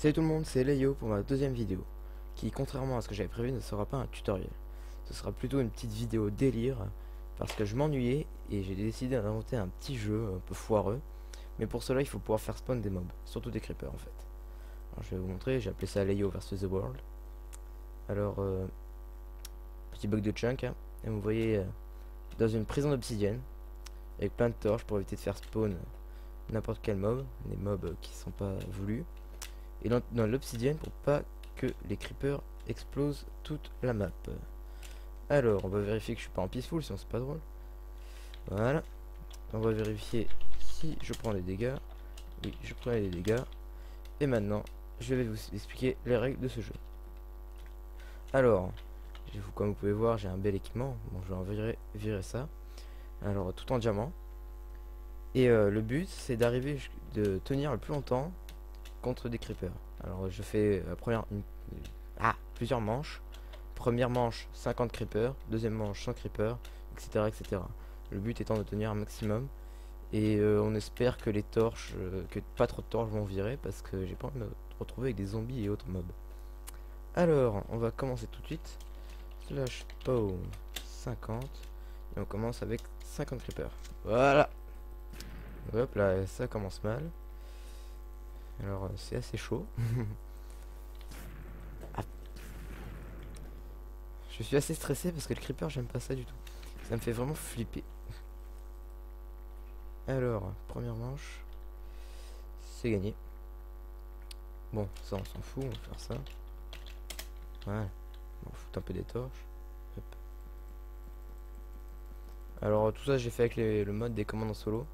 Salut tout le monde, c'est Leio pour ma deuxième vidéo, qui contrairement à ce que j'avais prévu ne sera pas un tutoriel. Ce sera plutôt une petite vidéo délire, parce que je m'ennuyais et j'ai décidé d'inventer un petit jeu un peu foireux. Mais pour cela il faut pouvoir faire spawn des mobs, surtout des creepers en fait. Alors je vais vous montrer, j'ai appelé ça Leio vs The World. Alors, petit bug de chunk, hein. Et vous voyez dans une prison d'obsidienne, avec plein de torches pour éviter de faire spawn n'importe quel mob, les mobs qui sont pas voulus. Et dans l'obsidienne pour pas que les creepers explosent toute la map. Alors, on va vérifier que je suis pas en peaceful, sinon c'est pas drôle. Voilà. On va vérifier si je prends les dégâts. Oui, je prends les dégâts. Et maintenant, je vais vous expliquer les règles de ce jeu. Alors, comme vous pouvez voir, j'ai un bel équipement. Bon, je vais en virer ça. Alors, tout en diamant. Et le but, c'est d'arriver, de tenir le plus longtemps contre des creepers. Alors je fais plusieurs manches. Première manche 50 creepers, deuxième manche 100 creepers, etc., etc. Le but étant de tenir un maximum. Et on espère que les torches, que pas trop de torches vont virer, parce que j'ai pas envie de me retrouver avec des zombies et autres mobs. Alors on va commencer tout de suite. Slash spawn 50. Et on commence avec 50 creepers. Voilà. Hop là, ça commence mal. Alors c'est assez chaud. Ah. Je suis assez stressé parce que le creeper j'aime pas ça du tout. Ça me fait vraiment flipper. Alors, première manche. C'est gagné. Bon, ça on s'en fout, on va faire ça. Voilà. On va foutre un peu des torches. Hop. Alors tout ça j'ai fait avec le mode des commandes en solo.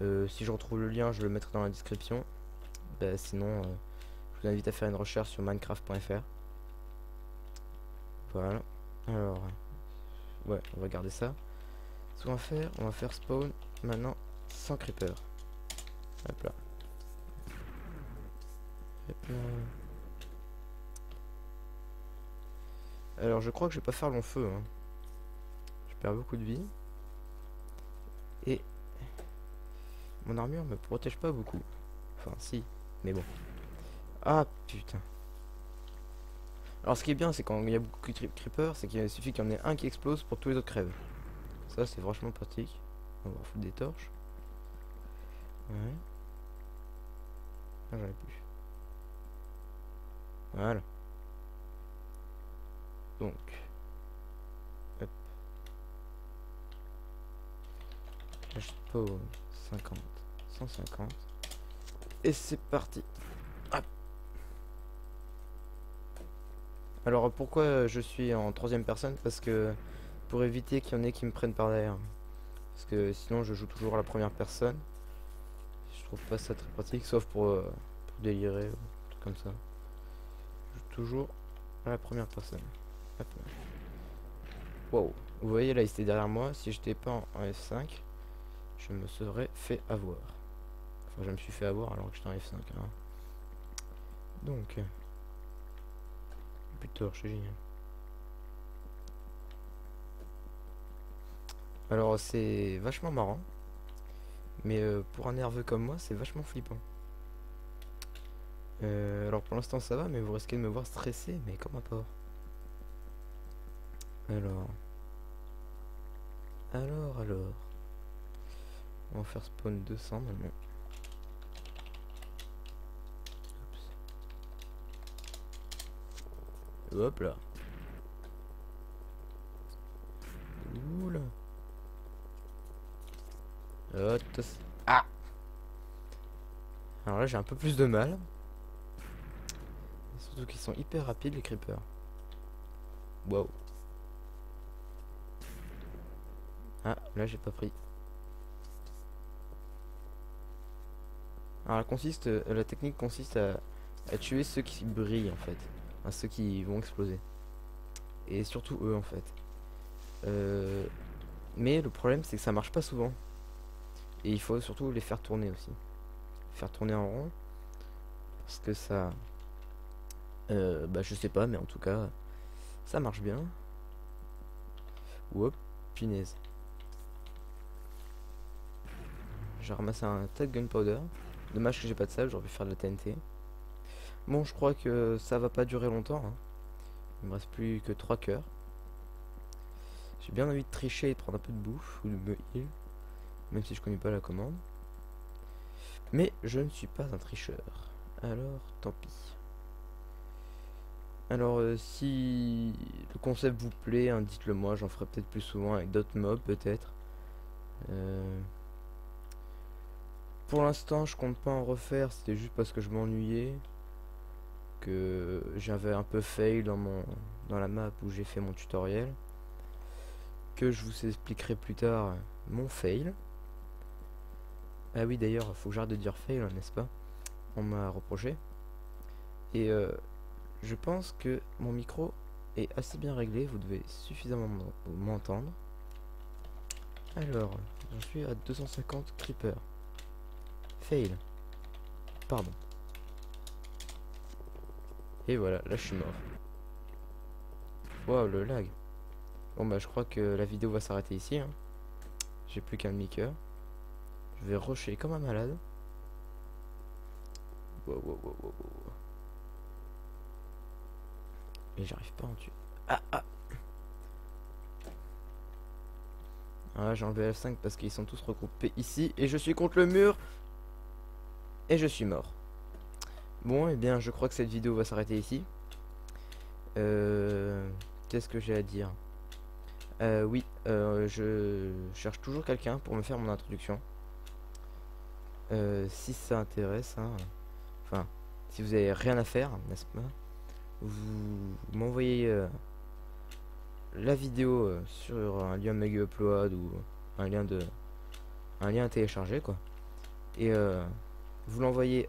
Si je retrouve le lien je le mettrai dans la description. Bah, sinon je vous invite à faire une recherche sur minecraft.fr. Voilà. Alors, ouais, on va garder ça. Ce qu'on va faire, on va faire spawn maintenant 100 creepers. Hop là. Hop là. Alors je crois que je vais pas faire long feu, hein. Je perds beaucoup de vie. Et mon armure me protège pas beaucoup. Enfin si, mais bon. Ah putain. Alors ce qui est bien c'est quand il y a beaucoup de creepers, c'est qu'il suffit qu'il y en ait un qui explose pour que tous les autres crèvent. Ça c'est vachement pratique. On va foutre des torches. Ouais. Ah j'en ai plus. Voilà. Donc. Hop. Je spawn 50, 150. Et c'est parti. Hop. Alors pourquoi je suis en troisième personne? Parce que pour éviter qu'il y en ait qui me prennent par derrière. Parce que sinon je joue toujours à la première personne. Je trouve pas ça très pratique, sauf pour délirer ou un truc comme ça. Je joue toujours à la première personne. Hop là. Wow. Vous voyez là il était derrière moi. Si j'étais pas en F5, je me serais fait avoir. Enfin je me suis fait avoir alors que j'étais en F5 hein. Donc plus de torches, c'est génial. Alors c'est vachement marrant. Mais pour un nerveux comme moi, c'est vachement flippant. Alors pour l'instant ça va, mais vous risquez de me voir stressé, mais comme un porc. Alors. Alors. On va faire spawn 200 maintenant. Oups. Hop là. Oula. Ah. Alors là j'ai un peu plus de mal. Surtout qu'ils sont hyper rapides les creepers. Wow. Ah là j'ai pas pris. Alors la technique consiste à tuer ceux qui brillent en fait. Enfin, ceux qui vont exploser. Et surtout eux en fait. Mais le problème c'est que ça marche pas souvent. Et il faut surtout les faire tourner aussi. Faire tourner en rond. Parce que ça... bah je sais pas mais en tout cas ça marche bien. Hop, punaise. J'ai ramassé un tas de gunpowder. Dommage que j'ai pas de sable, j'aurais pu faire de la TNT. Bon, je crois que ça va pas durer longtemps, hein. Il me reste plus que 3 cœurs. J'ai bien envie de tricher et de prendre un peu de bouffe ou de me heal, même si je connais pas la commande. Mais je ne suis pas un tricheur. Alors, tant pis. Alors, si le concept vous plaît, hein, dites-le moi, j'en ferai peut-être plus souvent avec d'autres mobs, peut-être. Pour l'instant, je compte pas en refaire, c'était juste parce que je m'ennuyais. Que j'avais un peu fail dans la map où j'ai fait mon tutoriel. Que je vous expliquerai plus tard mon fail. Ah oui, d'ailleurs, faut que j'arrête de dire fail, n'est-ce pas? On m'a reproché. Et je pense que mon micro est assez bien réglé, vous devez suffisamment m'entendre. Alors, j'en suis à 250 creepers. Fail. Pardon. Et voilà, là je suis mort. Waouh, le lag. Bon bah je crois que la vidéo va s'arrêter ici, hein. J'ai plus qu'un demi-cœur. Je vais rusher comme un malade. Wow, wow, wow, wow, wow. Et j'arrive pas à en tuer. Ah ah. Ah, j'ai enlevé F5 parce qu'ils sont tous regroupés ici. Et je suis contre le mur. Et je suis mort. Bon, et bien je crois que cette vidéo va s'arrêter ici. Qu'est-ce que j'ai à dire? Oui, je cherche toujours quelqu'un pour me faire mon introduction. Si ça intéresse, hein. Enfin, si vous avez rien à faire, n'est-ce pas? Vous m'envoyez la vidéo sur un lien Mega Upload ou un lien à télécharger, quoi. Et vous l'envoyez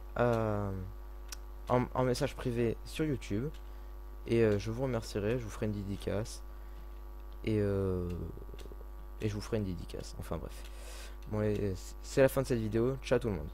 en message privé sur YouTube. Et je vous remercierai, je vous ferai une dédicace. Et je vous ferai une dédicace. Enfin bref. Bon, c'est la fin de cette vidéo. Ciao tout le monde.